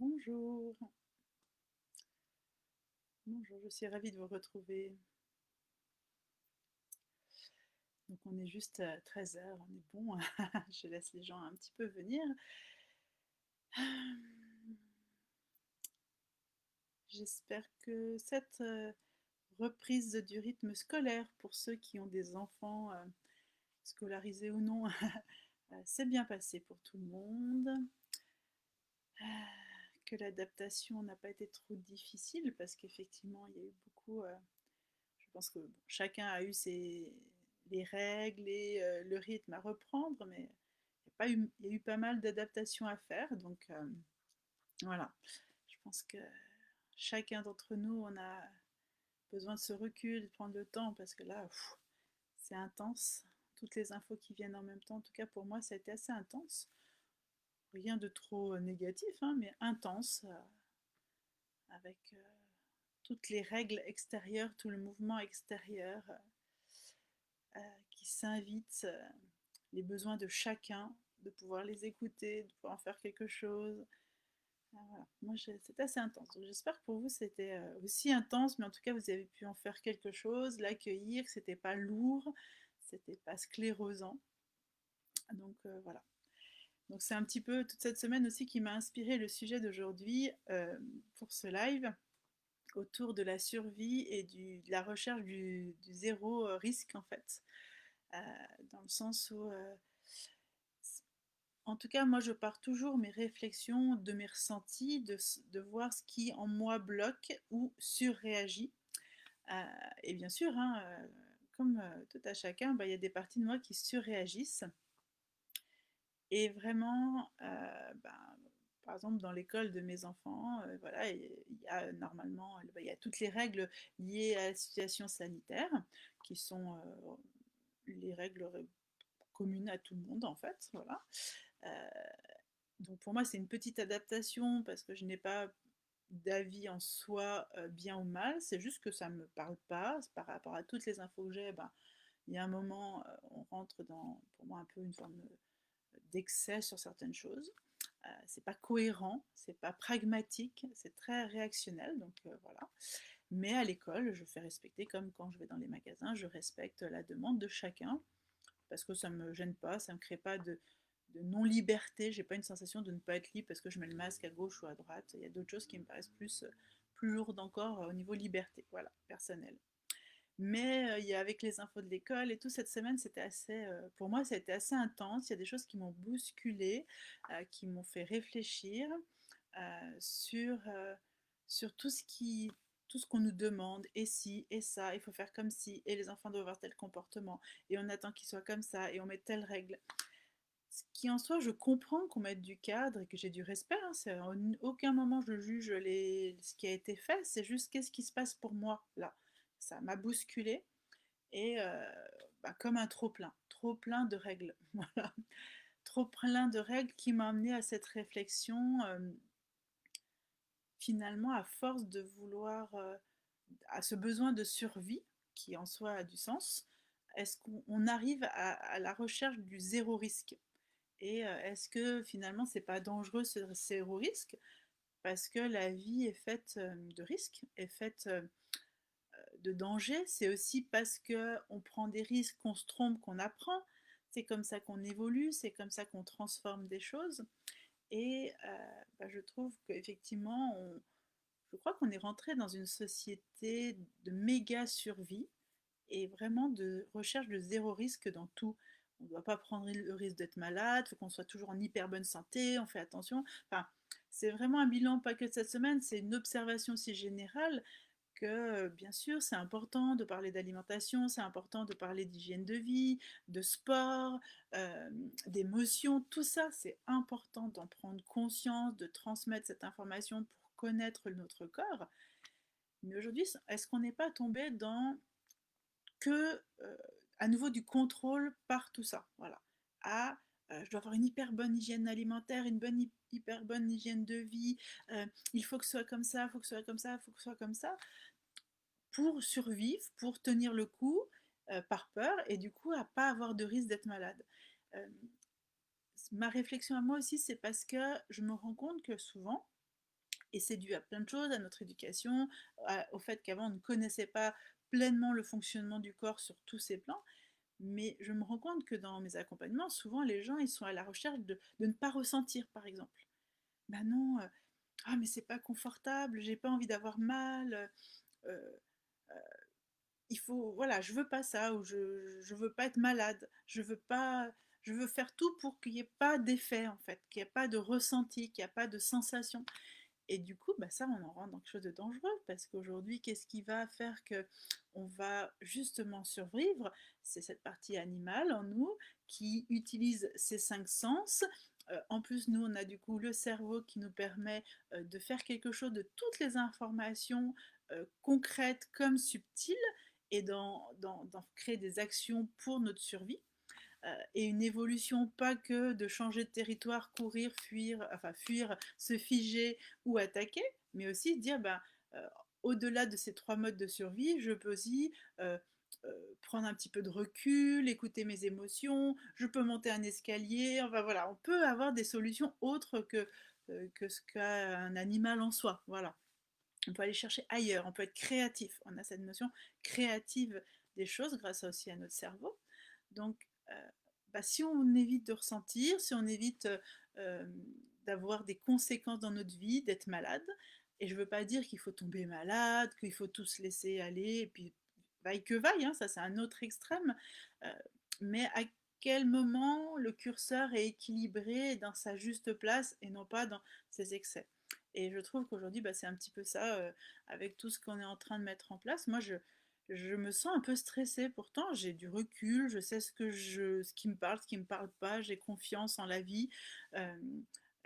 Bonjour, bonjour, je suis ravie de vous retrouver. Donc on est juste à 13 heures, on est bon, je laisse les gens un petit peu venir. J'espère que cette reprise du rythme scolaire pour ceux qui ont des enfants scolarisés ou non, s'est bien passé pour tout le monde. Que l'adaptation n'a pas été trop difficile parce qu'effectivement il y a eu beaucoup, je pense que bon, chacun a eu les règles et le rythme à reprendre, mais il y a eu pas mal d'adaptations à faire, donc voilà. Je pense que chacun d'entre nous, on a besoin de ce recul, de prendre le temps, parce que là, c'est intense. Toutes les infos qui viennent en même temps, en tout cas pour moi, ça a été assez intense. Rien de trop négatif, hein, mais intense, avec toutes les règles extérieures, tout le mouvement extérieur qui s'invite, les besoins de chacun, de pouvoir les écouter, de pouvoir en faire quelque chose. Voilà. Moi, c'était assez intense. Donc, j'espère que pour vous, c'était aussi intense, mais en tout cas, vous avez pu en faire quelque chose, l'accueillir, que c'était pas lourd, c'était pas sclérosant. Donc voilà. Donc c'est un petit peu toute cette semaine aussi qui m'a inspiré le sujet d'aujourd'hui pour ce live autour de la survie et de la recherche du zéro risque en fait. Euh, Dans le sens où en tout cas, moi, je pars toujours mes réflexions de mes ressentis, de voir ce qui en moi bloque ou surréagit. Euh, et bien sûr, hein, comme tout à chacun, bah, il y a des parties de moi qui surréagissent. Et vraiment, par exemple, dans l'école de mes enfants, voilà, il y a normalement, il y a toutes les règles liées à la situation sanitaire, qui sont les règles communes à tout le monde, en fait. Voilà. Euh, Donc pour moi, c'est une petite adaptation parce que je n'ai pas d'avis en soi bien ou mal, c'est juste que ça ne me parle pas. Par rapport à toutes les infos que j'ai, ben, il y a un moment, on rentre dans, pour moi, un peu une forme d'excès sur certaines choses. C'est pas cohérent, c'est pas pragmatique, c'est très réactionnel, donc voilà. Mais à l'école, je fais respecter, comme quand je vais dans les magasins, je respecte la demande de chacun parce que ça me gêne pas, ça me crée pas de non-liberté, j'ai pas une sensation de ne pas être libre parce que je mets le masque à gauche ou à droite. Il y a d'autres choses qui me paraissent plus lourdes encore au niveau liberté, voilà, personnel. Mais il y a avec les infos de l'école et tout cette semaine, c'était assez, pour moi, ça a été assez intense. Il y a des choses qui m'ont bousculé, qui m'ont fait réfléchir sur tout ce qu'on nous demande, et si, et ça, il faut faire comme si, et les enfants doivent avoir tel comportement, et on attend qu'ils soient comme ça, et on met telle règle. Ce qui en soi, je comprends qu'on mette du cadre et que j'ai du respect, hein, en aucun moment je juge ce qui a été fait, c'est juste qu'est-ce qui se passe pour moi là. Ça m'a bousculé et comme un trop plein de règles, voilà, trop plein de règles qui m'a amené à cette réflexion. Finalement, à force de vouloir, à ce besoin de survie qui en soi a du sens, est-ce qu'on arrive à la recherche du zéro risque? Et est-ce que finalement c'est pas dangereux ce zéro risque parce que la vie est faite de risques, est faite de dangers. C'est aussi parce que on prend des risques, qu'on se trompe, qu'on apprend. C'est comme ça qu'on évolue, c'est comme ça qu'on transforme des choses. Et je trouve qu'effectivement, je crois qu'on est rentré dans une société de méga survie et vraiment de recherche de zéro risque dans tout. On ne doit pas prendre le risque d'être malade, il faut qu'on soit toujours en hyper bonne santé, on fait attention. Enfin, c'est vraiment un bilan, pas que de cette semaine, c'est une observation si générale que, bien sûr, c'est important de parler d'alimentation, c'est important de parler d'hygiène de vie, de sport, euh, d'émotion, tout ça, c'est important d'en prendre conscience, de transmettre cette information pour connaître notre corps. Mais aujourd'hui, est-ce qu'on n'est pas tombé dans que à nouveau du contrôle par tout ça. Voilà. À je dois avoir une hyper bonne hygiène alimentaire, une hyper bonne hygiène de vie. Il faut que ce soit comme ça, il faut que ce soit comme ça, il faut que ce soit comme ça pour survivre, pour tenir le coup, par peur et du coup à pas avoir de risque d'être malade. Euh, Ma réflexion à moi aussi, c'est parce que je me rends compte que souvent, Et c'est dû à plein de choses, à notre éducation, au fait qu'avant on ne connaissait pas pleinement le fonctionnement du corps sur tous ces plans. Mais je me rends compte que dans mes accompagnements, souvent les gens ils sont à la recherche de ne pas ressentir, par exemple. Ben non, ah mais c'est pas confortable, j'ai pas envie d'avoir mal, euh, il faut, voilà, je veux pas ça, ou je veux pas être malade, je veux pas, je veux faire tout pour qu'il n'y ait pas d'effet en fait, qu'il n'y ait pas de ressenti, qu'il n'y ait pas de sensation. Et du coup, bah ça, on en rentre dans quelque chose de dangereux parce qu'aujourd'hui, qu'est-ce qui va faire que on va justement survivre? C'est cette partie animale en nous qui utilise ces cinq sens. En plus, nous, on a du coup le cerveau qui nous permet de faire quelque chose de toutes les informations concrètes comme subtiles et d'en créer des actions pour notre survie. Et une évolution pas que de changer de territoire, courir, fuir, enfin fuir, se figer ou attaquer, mais aussi dire euh, au-delà de ces trois modes de survie, je peux aussi prendre un petit peu de recul, écouter mes émotions, je peux monter un escalier, enfin voilà, on peut avoir des solutions autres que ce qu'a un animal en soi, voilà. On peut aller chercher ailleurs, on peut être créatif, on a cette notion créative des choses grâce aussi à notre cerveau. Donc, bah, si on évite de ressentir, si on évite euh, d'avoir des conséquences dans notre vie, d'être malade, et je ne veux pas dire qu'il faut tomber malade, qu'il faut tout se laisser aller, et puis vaille que vaille, hein, ça c'est un autre extrême, euh, mais à quel moment le curseur est équilibré dans sa juste place et non pas dans ses excès. Et je trouve qu'aujourd'hui, bah, c'est un petit peu ça, avec tout ce qu'on est en train de mettre en place. Moi, je me sens un peu stressée, pourtant j'ai du recul, je sais ce qui ce qui me parle pas, j'ai confiance en la vie, euh,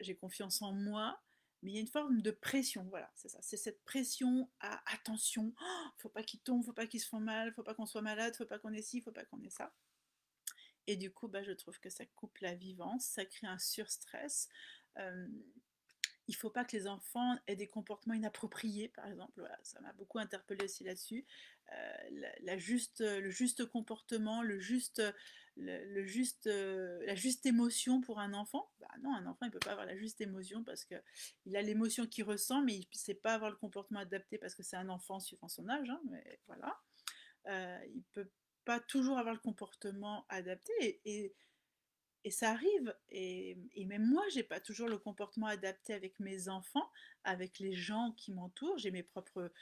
j'ai confiance en moi, mais il y a une forme de pression, voilà, c'est ça, c'est cette pression à attention, oh, faut pas qu'ils tombent, faut pas qu'ils se font mal, faut pas qu'on soit malade, faut pas qu'on ait ci, faut pas qu'on ait ça. Et du coup, bah, je trouve que ça coupe la vivance, ça crée un surstress. Euh, il ne faut pas que les enfants aient des comportements inappropriés, par exemple. Voilà, ça m'a beaucoup interpellée aussi là-dessus. Le juste comportement, la juste émotion pour un enfant. Bah non, un enfant, il ne peut pas avoir la juste émotion parce qu'il a l'émotion qu'il ressent, mais il ne sait pas avoir le comportement adapté parce que c'est un enfant suivant son âge. Hein, mais voilà. Il ne peut pas toujours avoir le comportement adapté. Et ça arrive, et même moi, j'ai pas toujours le comportement adapté avec mes enfants, avec les gens qui m'entourent. J'ai mes propres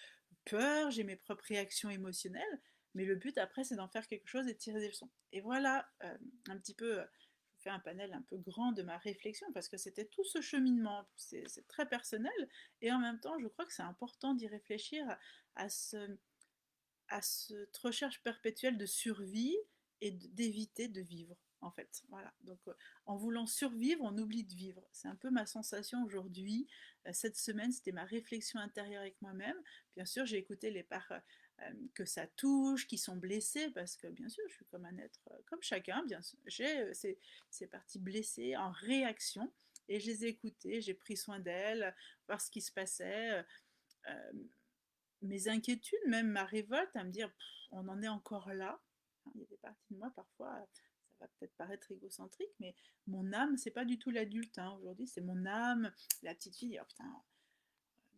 peurs, j'ai mes propres réactions émotionnelles, mais le but après, c'est d'en faire quelque chose et de tirer des leçons. Et voilà, un petit peu, je fais un panel un peu grand de ma réflexion parce que c'était tout ce cheminement. C'est très personnel, et en même temps, je crois que c'est important d'y réfléchir à, ce, à cette recherche perpétuelle de survie et d'éviter de vivre, en fait. Voilà. Donc, en voulant survivre, on oublie de vivre. C'est un peu ma sensation aujourd'hui. Cette semaine, c'était ma réflexion intérieure avec moi-même. Bien sûr, j'ai écouté les parts que ça touche, qui sont blessées, parce que bien sûr, je suis comme un être, comme chacun, bien sûr. J'ai ces parties blessées en réaction, et je les ai écoutées, j'ai pris soin d'elles, voir ce qui se passait. Euh, Mes inquiétudes, même ma révolte, à me dire on en est encore là. Il y a des parties de moi parfois, ça va peut-être paraître égocentrique, mais mon âme, c'est pas du tout l'adulte. Hein. Aujourd'hui, c'est mon âme, la petite fille. Oh, putain,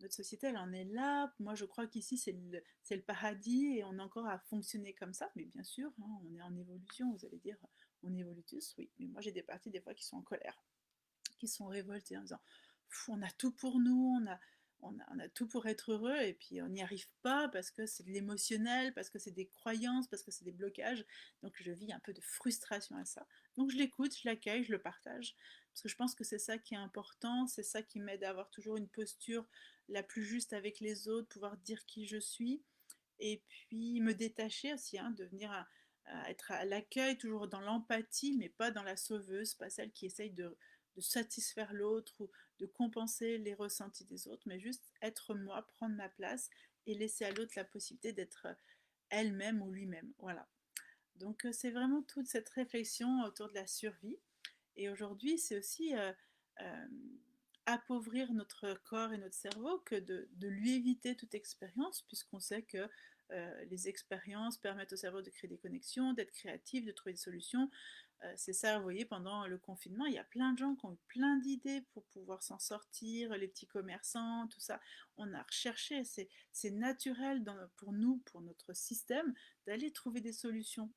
notre société, elle en est là. Moi, je crois qu'ici, c'est le paradis et on est encore à fonctionner comme ça. Mais bien sûr, hein, on est en évolution. Vous allez dire, on évolue tous, oui. Mais moi, j'ai des parties des fois qui sont en colère, qui sont révoltés en disant on a tout pour nous, on a tout pour être heureux et puis on n'y arrive pas parce que c'est de l'émotionnel, parce que c'est des croyances, parce que c'est des blocages. Donc je vis un peu de frustration à ça. Donc je l'écoute, je l'accueille, je le partage parce que je pense que c'est ça qui est important, c'est ça qui m'aide à avoir toujours une posture la plus juste avec les autres, pouvoir dire qui je suis et puis me détacher aussi, hein, devenir à être à l'accueil, toujours dans l'empathie, mais pas dans la sauveuse, pas celle qui essaye de satisfaire l'autre ou de compenser les ressentis des autres, mais juste être moi, prendre ma place et laisser à l'autre la possibilité d'être elle-même ou lui-même. Voilà. Donc c'est vraiment toute cette réflexion autour de la survie. Et aujourd'hui, c'est aussi euh, appauvrir notre corps et notre cerveau que de lui éviter toute expérience, puisqu'on sait que les expériences permettent au cerveau de créer des connexions, d'être créatif, de trouver des solutions. C'est ça, vous voyez, pendant le confinement, il y a plein de gens qui ont eu plein d'idées pour pouvoir s'en sortir, les petits commerçants, tout ça. On a recherché, c'est naturel pour nous, pour notre système, d'aller trouver des solutions.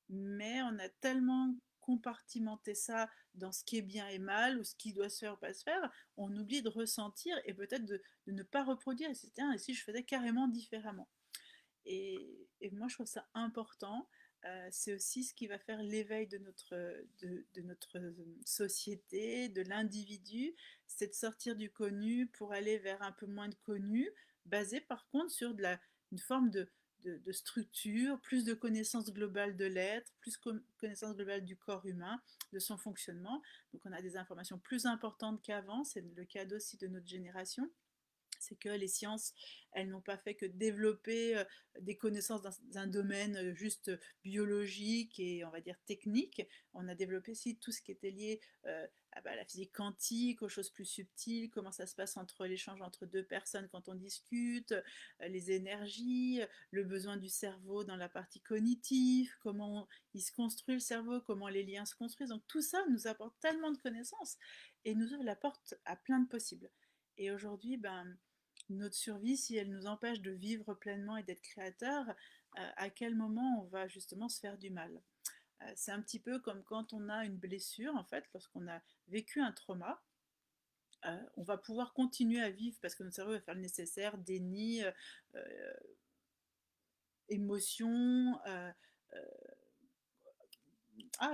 Mais on a tellement compartimenté ça dans ce qui est bien et mal, ou ce qui doit se faire ou pas se faire, on oublie de ressentir et peut-être de ne pas reproduire. Et c'est, tiens, et si je faisais carrément différemment. Et moi, je trouve ça important. C'est aussi ce qui va faire l'éveil de notre société, de l'individu, c'est de sortir du connu pour aller vers un peu moins de connu, basé par contre sur une forme de structure, plus de connaissance globale de l'être, plus connaissance globale du corps humain, de son fonctionnement. Donc on a des informations plus importantes qu'avant, c'est le cas aussi de notre génération. C'est que les sciences, elles n'ont pas fait que développer des connaissances dans un domaine juste biologique et on va dire technique. On a développé aussi tout ce qui était lié à la physique quantique, aux choses plus subtiles, comment ça se passe entre l'échange entre deux personnes quand on discute, les énergies, le besoin du cerveau dans la partie cognitive, comment il se construit le cerveau, comment les liens se construisent. Donc tout ça nous apporte tellement de connaissances et nous ouvre la porte à plein de possibles. Et aujourd'hui, notre survie, si elle nous empêche de vivre pleinement et d'être créateur, à quel moment on va justement se faire du mal? C'est un petit peu comme quand on a une blessure, en fait, lorsqu'on a vécu un trauma, on va pouvoir continuer à vivre parce que notre cerveau va faire le nécessaire, déni, euh, émotion,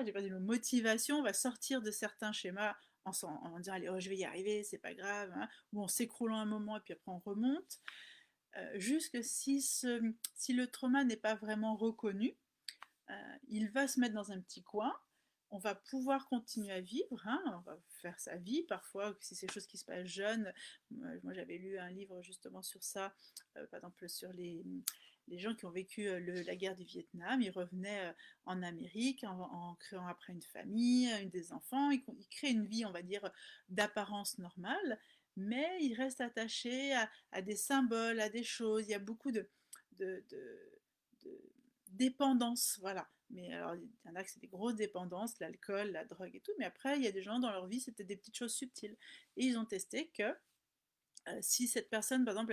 j'ai pas dit le mot, motivation, on va sortir de certains schémas en disant allez, oh, je vais y arriver, c'est pas grave, hein, ou en s'écroulant un moment et puis après on remonte. Jusque si le trauma n'est pas vraiment reconnu, il va se mettre dans un petit coin, on va pouvoir continuer à vivre, hein, on va faire sa vie, parfois si c'est des choses qui se passent jeune, moi j'avais lu un livre justement sur ça, par exemple sur les gens qui ont vécu la guerre du Vietnam, ils revenaient en Amérique en créant après une famille, des enfants, ils créent une vie, on va dire, d'apparence normale, mais ils restent attachés à des symboles, à des choses, il y a beaucoup de, de dépendance, voilà. Mais alors, il y en a que c'est des grosses dépendances, l'alcool, la drogue et tout, mais après, il y a des gens dans leur vie, c'était des petites choses subtiles. Et ils ont testé que si cette personne, par exemple,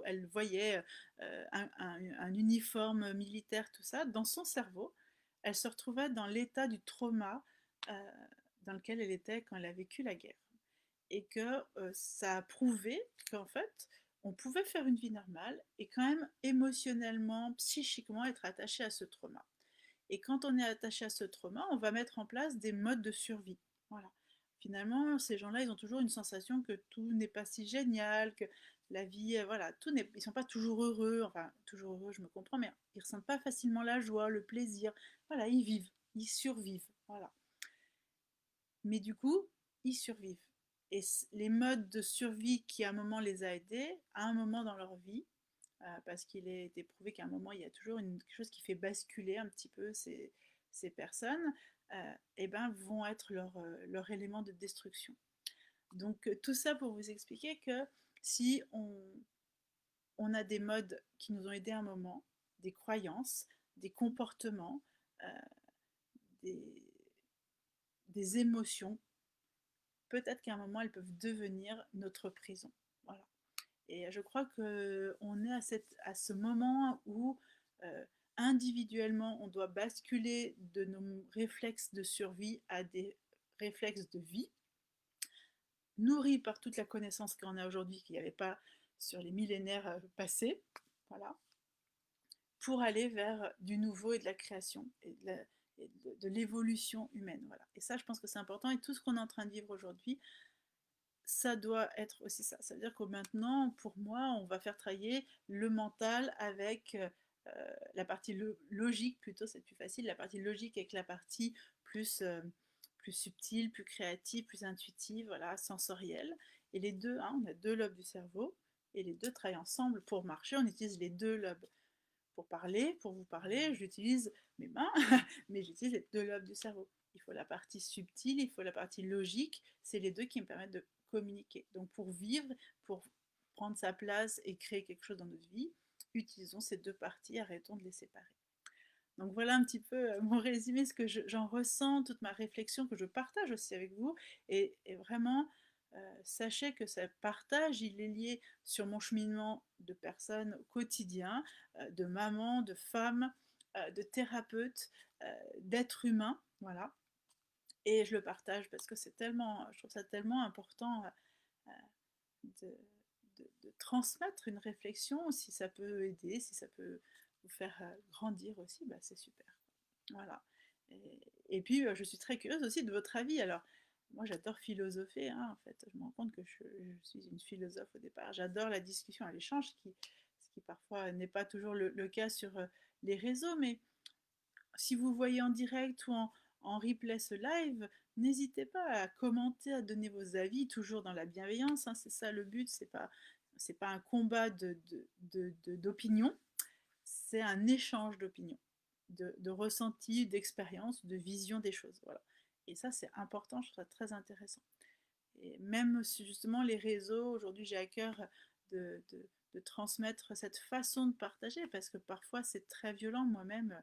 elle voyait un uniforme militaire, tout ça, dans son cerveau, elle se retrouvait dans l'état du trauma euh, dans lequel elle était quand elle a vécu la guerre. Et que ça a prouvé qu'en fait, on pouvait faire une vie normale et quand même émotionnellement, psychiquement être attaché à ce trauma. Et quand on est attaché à ce trauma, on va mettre en place des modes de survie. Voilà. Finalement, ces gens-là, ils ont toujours une sensation que tout n'est pas si génial, que la vie, voilà, tout n'est, ils sont pas toujours heureux. Enfin, toujours heureux, je me comprends, mais ils ressentent pas facilement la joie, le plaisir. Voilà, ils vivent, ils survivent. Voilà. Mais du coup, ils survivent. Et les modes de survie qui à un moment les a aidés, à un moment dans leur vie, parce qu'il a été prouvé qu'à un moment, il y a toujours quelque chose qui fait basculer un petit peu ces personnes, et ben, vont être leur élément de destruction. Donc tout ça pour vous expliquer que si on a des modes qui nous ont aidés à un moment, des croyances, des comportements, euh, des, des émotions, peut-être qu'à un moment elles peuvent devenir notre prison. Voilà. Et je crois qu'on est à ce moment où individuellement on doit basculer de nos réflexes de survie à des réflexes de vie, nourris par toute la connaissance qu'on a aujourd'hui qu'il n'y avait pas sur les millénaires passés, voilà, pour aller vers du nouveau et de la création et de l'évolution humaine. Voilà. Et ça, je pense que c'est important. Et tout ce qu'on est en train de vivre aujourd'hui, ça doit être aussi ça. Ça veut dire que maintenant, pour moi, on va faire travailler le mental avec la partie logique, plutôt, c'est plus facile, la partie logique avec la partie plus, plus subtile, plus créative, plus intuitive, voilà, sensorielle. Et les deux, hein, on a deux lobes du cerveau, et les deux travaillent ensemble pour marcher. On utilise les deux lobes pour parler, pour vous parler, j'utilise mes mains, mais j'utilise les deux lobes du cerveau. Il faut la partie subtile, il faut la partie logique, c'est les deux qui me permettent de communiquer. Donc pour vivre, pour prendre sa place et créer quelque chose dans notre vie, utilisons ces deux parties, arrêtons de les séparer. Donc voilà un petit peu mon résumé, ce que j'en ressens, toute ma réflexion que je partage aussi avec vous. Et vraiment, sachez que ce partage, il est lié sur mon cheminement de personne au quotidien, de maman, de femme, de thérapeute, d'être humain, voilà. Et je le partage parce que c'est tellement, je trouve ça tellement important de, de transmettre une réflexion. Si ça peut aider, si ça peut vous faire grandir aussi, bah, c'est super. Voilà. Et puis, je suis très curieuse aussi de votre avis. Alors, moi, j'adore philosopher, hein, en fait. Je me rends compte que je suis une philosophe au départ. J'adore la discussion et l'échange, ce qui parfois n'est pas toujours le cas sur les réseaux. Mais si vous voyez en direct ou en replay ce live, n'hésitez pas à commenter, à donner vos avis, toujours dans la bienveillance, hein, c'est ça le but, c'est pas un combat d'opinion, c'est un échange d'opinions, de ressentis, d'expériences, de vision des choses. Voilà. Et ça, c'est important, je trouve ça très intéressant. Et même si justement les réseaux, aujourd'hui j'ai à cœur de, de, de transmettre cette façon de partager, parce que parfois c'est très violent moi-même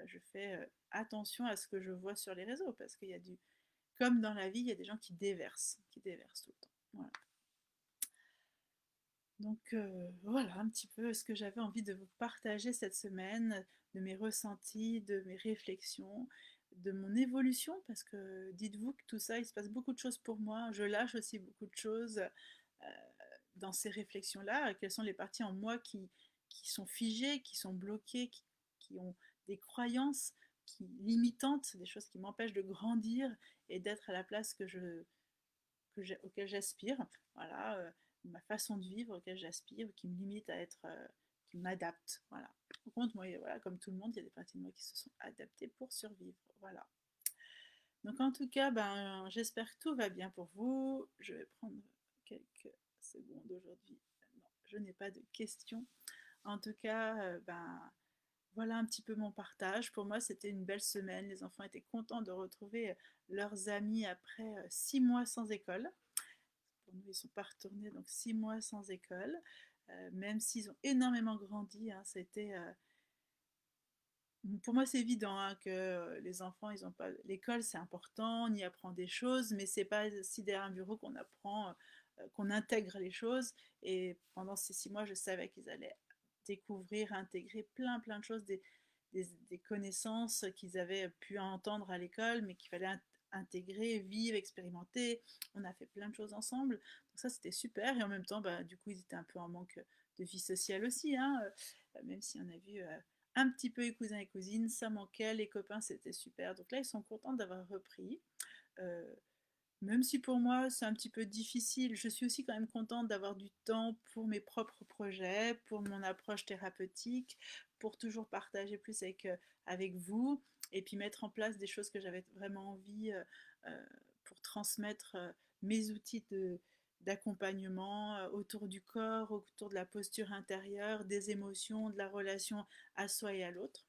je fais attention à ce que je vois sur les réseaux parce qu'il y a du. Comme dans la vie, il y a des gens qui déversent tout le temps. Voilà. Donc voilà un petit peu ce que j'avais envie de vous partager cette semaine, de mes ressentis, de mes réflexions, de mon évolution, parce que dites-vous que tout ça, il se passe beaucoup de choses pour moi. Je lâche aussi beaucoup de choses dans ces réflexions-là. Quelles sont les parties en moi qui sont figées, qui sont bloquées, qui ont des croyances limitantes, des choses qui m'empêchent de grandir et d'être à la place auquel j'aspire. Voilà, ma façon de vivre auquel j'aspire, qui me limite à être, qui m'adapte. Voilà. Par contre, moi, voilà, comme tout le monde, il y a des parties de moi qui se sont adaptées pour survivre. Voilà. Donc en tout cas, ben, j'espère que tout va bien pour vous. Je vais prendre quelques secondes aujourd'hui. Non, je n'ai pas de questions. En tout cas, ben, voilà un petit peu mon partage. Pour moi, c'était une belle semaine. Les enfants étaient contents de retrouver leurs amis après 6 mois sans école. Pour nous, ils ne sont pas retournés, donc 6 mois sans école. Même s'ils ont énormément grandi, hein, c'était pour moi, c'est évident hein, que les enfants, ils ont pas. L'école, c'est important, on y apprend des choses, mais c'est pas si derrière un bureau qu'on apprend, qu'on intègre les choses. Et pendant ces 6 mois, je savais qu'ils allaient découvrir, intégrer plein de choses, des connaissances qu'ils avaient pu entendre à l'école, mais qu'il fallait intégrer, vivre, expérimenter. On a fait plein de choses ensemble. Donc ça, c'était super. Et en même temps, bah, du coup, ils étaient un peu en manque de vie sociale aussi, hein, même si on a vu un petit peu les cousins et cousines, ça manquait, les copains c'était super. Donc là ils sont contents d'avoir repris. Euh, Même si pour moi c'est un petit peu difficile, je suis aussi quand même contente d'avoir du temps pour mes propres projets, pour mon approche thérapeutique, pour toujours partager plus avec vous et puis mettre en place des choses que j'avais vraiment envie euh, pour transmettre mes outils d'accompagnement autour du corps, autour de la posture intérieure, des émotions, de la relation à soi et à l'autre.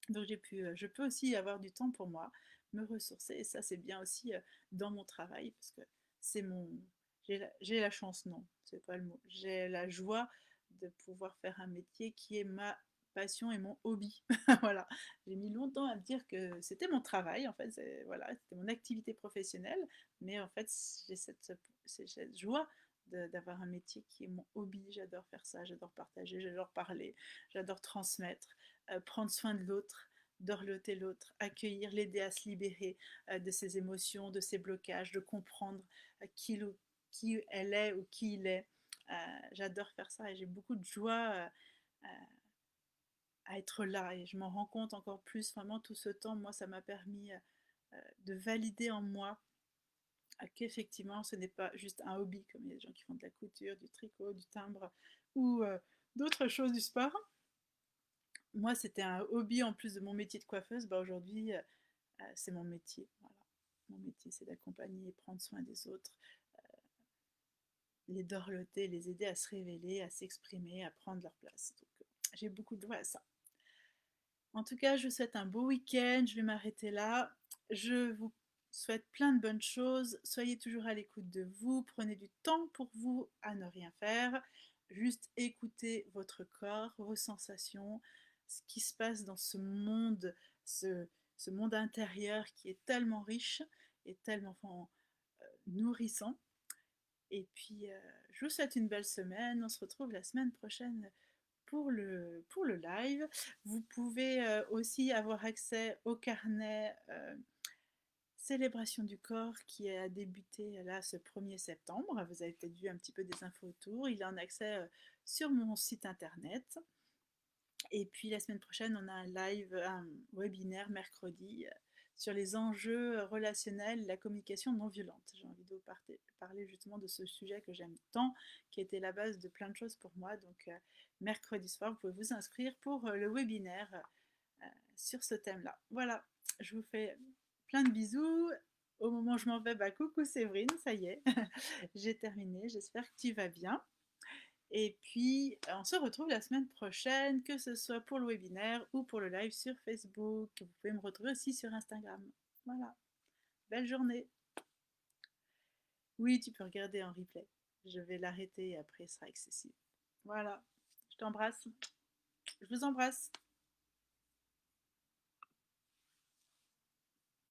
Donc je peux aussi avoir du temps pour moi, me ressourcer, et ça c'est bien aussi dans mon travail, parce que c'est mon, j'ai la chance, non, c'est pas le mot, j'ai la joie de pouvoir faire un métier qui est ma passion et mon hobby. Voilà, j'ai mis longtemps à me dire que c'était mon travail, en fait, voilà, c'était mon activité professionnelle, mais en fait j'ai cette joie d'avoir un métier qui est mon hobby, j'adore faire ça, j'adore partager, j'adore parler, j'adore transmettre prendre soin de l'autre, d'orloter l'autre, accueillir, l'aider à se libérer de ses émotions, de ses blocages, de comprendre qui elle est ou qui il est. J'adore faire ça et j'ai beaucoup de joie à être là et je m'en rends compte encore plus. Vraiment, tout ce temps, moi, ça m'a permis de valider en moi qu'effectivement, ce n'est pas juste un hobby, comme il y a des gens qui font de la couture, du tricot, du timbre ou d'autres choses du sport. Moi, c'était un hobby en plus de mon métier de coiffeuse. Bah, aujourd'hui, c'est mon métier. Voilà. Mon métier, c'est d'accompagner et prendre soin des autres, les dorloter, les aider à se révéler, à s'exprimer, à prendre leur place. Donc, j'ai beaucoup de joie à ça. En tout cas, je vous souhaite un beau week-end. Je vais m'arrêter là. Je vous souhaite plein de bonnes choses. Soyez toujours à l'écoute de vous. Prenez du temps pour vous à ne rien faire. Juste écoutez votre corps, vos sensations. ce qui se passe dans ce monde, ce, ce monde intérieur qui est tellement riche et tellement nourrissant. Et puis, je vous souhaite une belle semaine. On se retrouve la semaine prochaine pour le live. Vous pouvez aussi avoir accès au carnet Célébration du corps qui a débuté là ce 1er septembre. Vous avez peut-être vu un petit peu des infos autour. Il est en accès sur mon site internet. Et puis la semaine prochaine, on a un live, un webinaire mercredi sur les enjeux relationnels, la communication non violente. J'ai envie de vous parler justement de ce sujet que j'aime tant, qui a été la base de plein de choses pour moi. Donc mercredi soir, vous pouvez vous inscrire pour le webinaire sur ce thème-là. Voilà, je vous fais plein de bisous. Au moment où je m'en vais, bah coucou Séverine, ça y est, j'ai terminé. J'espère que tu vas bien. Et puis, on se retrouve la semaine prochaine, que ce soit pour le webinaire ou pour le live sur Facebook. Vous pouvez me retrouver aussi sur Instagram. Voilà. Belle journée. Oui, tu peux regarder en replay. Je vais l'arrêter et après, ce sera accessible. Voilà. Je t'embrasse. Je vous embrasse.